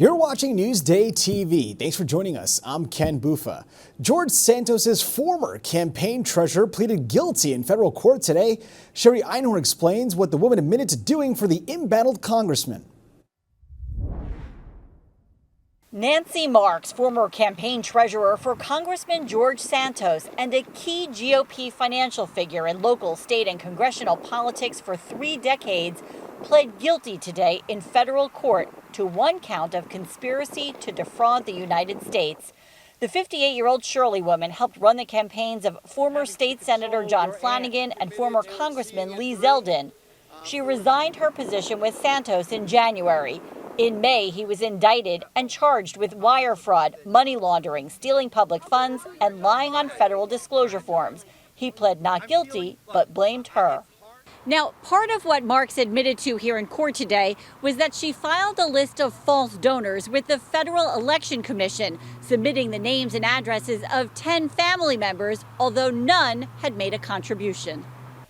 You're watching Newsday TV. Thanks for joining us. I'm Ken Bufa. George Santos' former campaign treasurer pleaded guilty in federal court today. Sherry Einhorn explains what the woman admitted to doing for the embattled congressman. Nancy Marks, former campaign treasurer for Congressman George Santos and a key GOP financial figure in local, state, and congressional politics for 3 decades, pled guilty today in federal court to 1 count of conspiracy to defraud the United States. The 58-year-old Shirley woman helped run the campaigns of former state senator John Flanagan and former Congressman Lee Zeldin. She resigned her position with Santos in January. In May, he was indicted and charged with wire fraud, money laundering, stealing public funds, and lying on federal disclosure forms. He pled not guilty, but blamed her. Now, part of what Marks admitted to here in court today was that she filed a list of false donors with the Federal Election Commission, submitting the names and addresses of 10 family members, although none had made a contribution.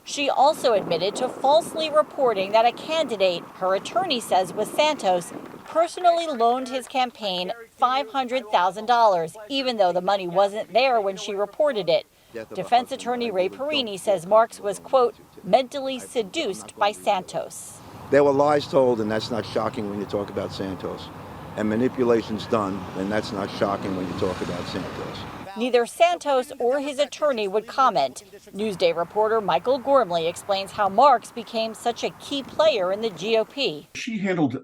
She also admitted to falsely reporting that a candidate, her attorney says was Santos, personally loaned his campaign $500,000, even though the money wasn't there when she reported it. Defense attorney Ray Perini says Marks was, quote, mentally seduced by Santos. There were lies told, and that's not shocking when you talk about Santos. And manipulations done, and that's not shocking when you talk about Santos. Neither Santos or his attorney would comment. Newsday reporter Michael Gormley explains how Marks became such a key player in the GOP. She handled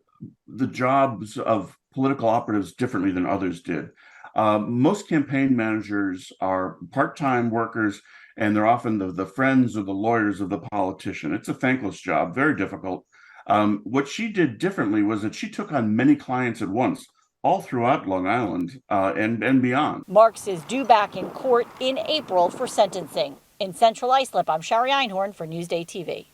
the jobs of political operatives differently than others did. Most campaign managers are part-time workers, and they're often the friends or the lawyers of the politician. It's a thankless job, very difficult. What she did differently was that she took on many clients at once, all throughout Long Island and beyond. Marks is due back in court in April for sentencing. In Central Islip, I'm Sherry Einhorn for Newsday TV.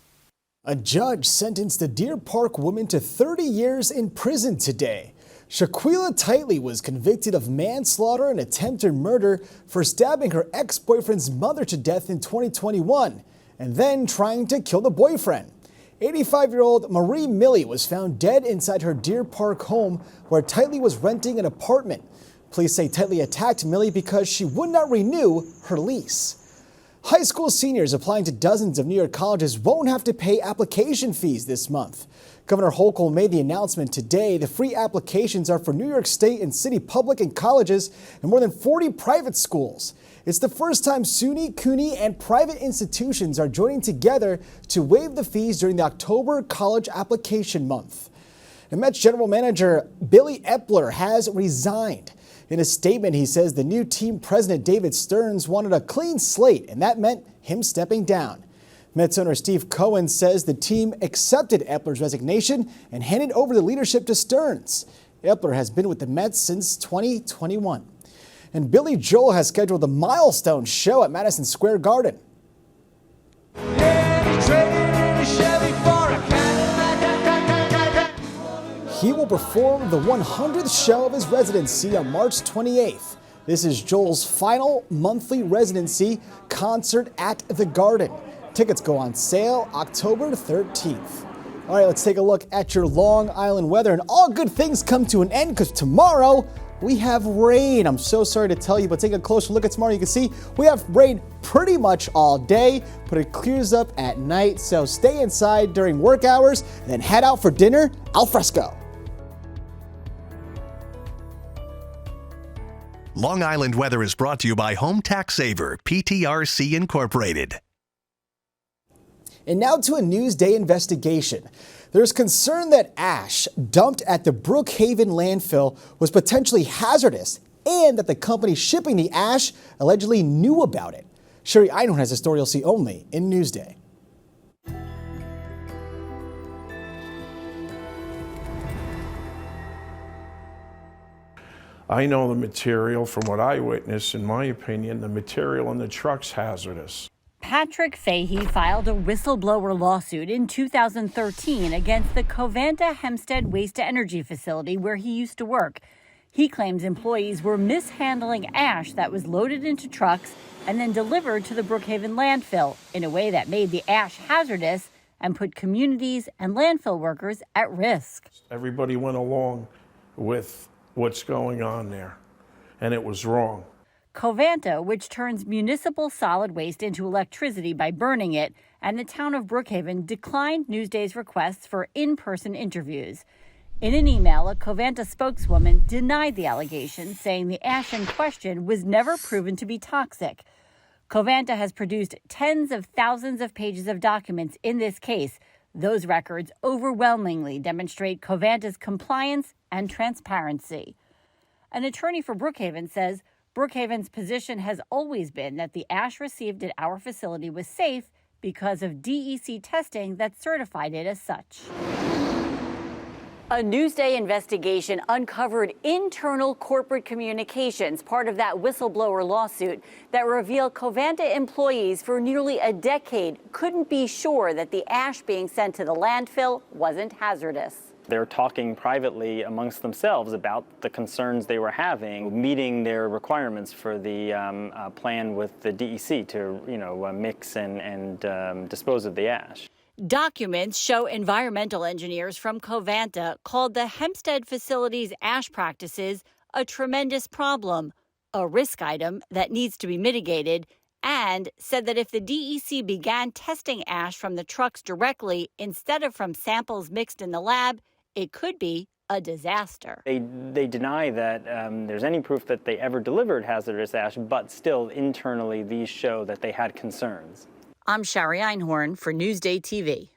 A judge sentenced a Deer Park woman to 30 years in prison today. Shaquila Titley was convicted of manslaughter and attempted murder for stabbing her ex-boyfriend's mother to death in 2021 and then trying to kill the boyfriend. 85-year-old Marie Milley was found dead inside her Deer Park home where Titley was renting an apartment. Police say Titley attacked Milley because she would not renew her lease. High school seniors applying to dozens of New York colleges won't have to pay application fees this month. Governor Hochul made the announcement today. The free applications are for New York State and city public and colleges and more than 40 private schools. It's the first time SUNY, CUNY, and private institutions are joining together to waive the fees during the October college application month. And Mets general manager Billy Epler has resigned. In a statement, he says the new team president David Stearns wanted a clean slate, and that meant him stepping down. Mets owner Steve Cohen says the team accepted Epler's resignation and handed over the leadership to Stearns. Epler has been with the Mets since 2021. And Billy Joel has scheduled a milestone show at Madison Square Garden. He will perform the 100th show of his residency on March 28th. This is Joel's final monthly residency concert at the Garden. Tickets go on sale October 13th. All right, let's take a look at your Long Island weather. And all good things come to an end because tomorrow we have rain. I'm so sorry to tell you, but take a closer look at tomorrow. You can see we have rain pretty much all day, but it clears up at night. So stay inside during work hours, then head out for dinner al fresco. Long Island weather is brought to you by Home Tax Saver, PTRC Incorporated. And now to a Newsday investigation. There's concern that ash dumped at the Brookhaven landfill was potentially hazardous and that the company shipping the ash allegedly knew about it. Sherry Einhorn has a story you'll see only in Newsday. I know the material from what I witnessed. In my opinion, the material in the truck's hazardous. Patrick Fahey filed a whistleblower lawsuit in 2013 against the Covanta Hempstead Waste-to-Energy facility where he used to work. He claims employees were mishandling ash that was loaded into trucks and then delivered to the Brookhaven landfill in a way that made the ash hazardous and put communities and landfill workers at risk. Everybody went along with what's going on there, and it was wrong. Covanta, which turns municipal solid waste into electricity by burning it, and the town of Brookhaven declined Newsday's requests for in-person interviews. In an email, a Covanta spokeswoman denied the allegation, saying the ash in question was never proven to be toxic. Covanta has produced tens of thousands of pages of documents in this case. Those records overwhelmingly demonstrate Covanta's compliance and transparency. An attorney for Brookhaven says Brookhaven's position has always been that the ash received at our facility was safe because of DEC testing that certified it as such. A Newsday investigation uncovered internal corporate communications, part of that whistleblower lawsuit, that revealed Covanta employees for nearly a decade couldn't be sure that the ash being sent to the landfill wasn't hazardous. They're talking privately amongst themselves about the concerns they were having, meeting their requirements for the plan with the DEC to, mix and dispose of the ash. Documents show environmental engineers from Covanta called the Hempstead facility's ash practices a tremendous problem, a risk item that needs to be mitigated, and said that if the DEC began testing ash from the trucks directly instead of from samples mixed in the lab, it could be a disaster. They deny that there's any proof that they ever delivered hazardous ash, but still internally these show that they had concerns. I'm Shari Einhorn for NewsdayTV.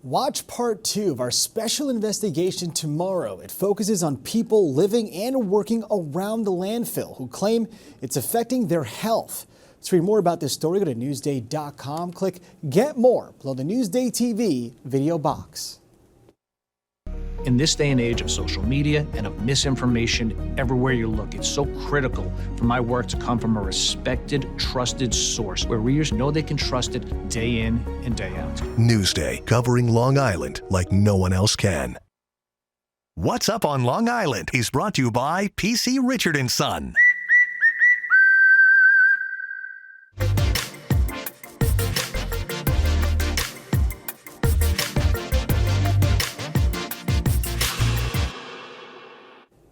Watch part 2 of our special investigation tomorrow. It focuses on people living and working around the landfill who claim it's affecting their health. To read more about this story, go to Newsday.com. Click Get More below the NewsdayTV video box. In this day and age of social media and of misinformation everywhere you look, it's so critical for my work to come from a respected, trusted source where readers know they can trust it day in and day out. Newsday, covering Long Island like no one else can. What's Up on Long Island is brought to you by PC Richard & Son.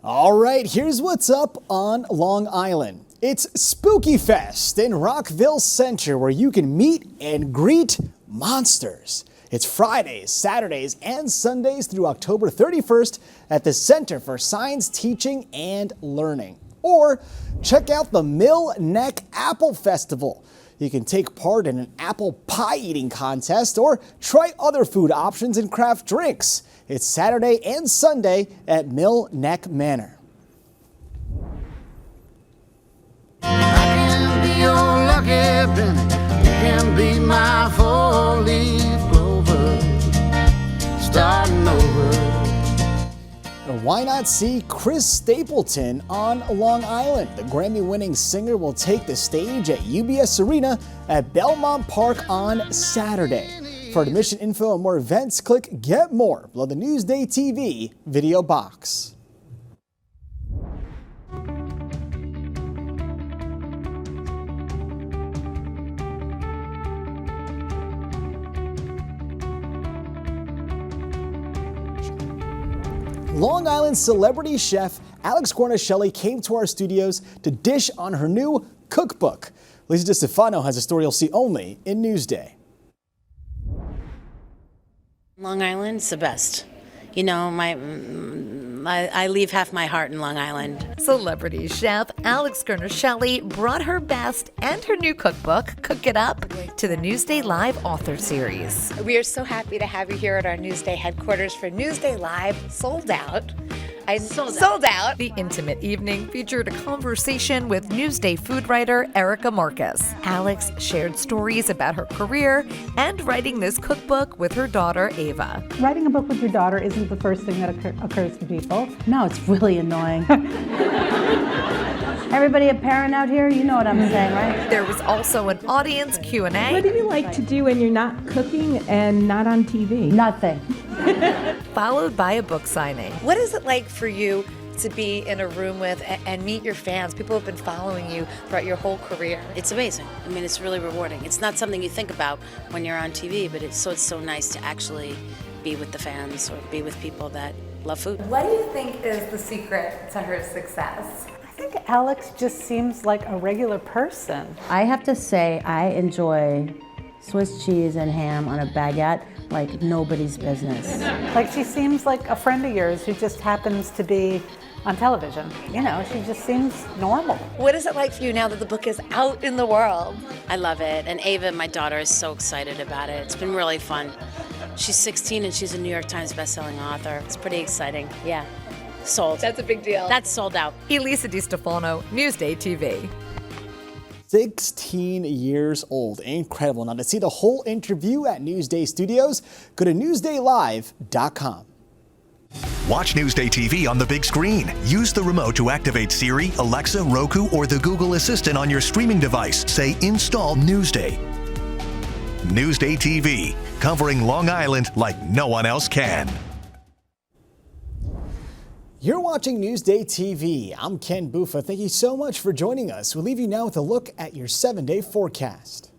All right, here's what's up on Long Island. It's Spooky Fest in Rockville Center, where you can meet and greet monsters. It's Fridays, Saturdays, and Sundays through October 31st at the Center for Science Teaching and Learning. Or check out the Mill Neck Apple Festival. You can take part in an apple pie eating contest or try other food options and craft drinks. It's Saturday and Sunday at Mill Neck Manor. I can be your lucky penny. You can be my four-leaf clover. Starting over. Why not see Chris Stapleton on Long Island? The Grammy-winning singer will take the stage at UBS Arena at Belmont Park on Saturday. For admission info and more events, click Get More below the NewsdayTV video box. Long Island celebrity chef Alex Guarnaschelli came to our studios to dish on her new cookbook. Lisa DeStefano has a story you'll see only in Newsday. Long Island's the best. You know, I leave half my heart in Long Island. Celebrity chef Alex Guarnaschelli brought her best and her new cookbook, Cook It Up, to the Newsday Live author series. We are so happy to have you here at our Newsday headquarters for Newsday Live, sold out. Sold out. The intimate evening featured a conversation with Newsday food writer Erica Marcus. Alex shared stories about her career and writing this cookbook with her daughter Ava. Writing a book with your daughter isn't the first thing that occurs to people. No, it's really annoying. Everybody a parent out here? You know what I'm saying, right? There was also an audience Q&A. What do you like to do when you're not cooking and not on TV? Nothing. Followed by a book signing. What is it like for you to be in a room with and meet your fans? People have been following you throughout your whole career. It's amazing. I mean, it's really rewarding. It's not something you think about when you're on TV, but it's so nice to actually be with the fans or be with people that love food. What do you think is the secret to her success? I think Alex just seems like a regular person. I have to say I enjoy Swiss cheese and ham on a baguette like nobody's business. Like she seems like a friend of yours who just happens to be on television. You know, she just seems normal. What is it like for you now that the book is out in the world? I love it. And Ava, my daughter, is so excited about it. It's been really fun. She's 16 and she's a New York Times bestselling author. It's pretty exciting. Yeah. Sold. That's a big deal. That's sold out. Elisa DiStefano, Newsday TV. 16 years old. Incredible. Now, to see the whole interview at Newsday Studios, go to newsdaylive.com. Watch Newsday TV on the big screen. Use the remote to activate Siri, Alexa, Roku, or the Google Assistant on your streaming device. Say, install Newsday. Newsday TV, covering Long Island like no one else can. You're watching Newsday TV. I'm Ken Buffa. Thank you so much for joining us. We'll leave you now with a look at your 7-day forecast.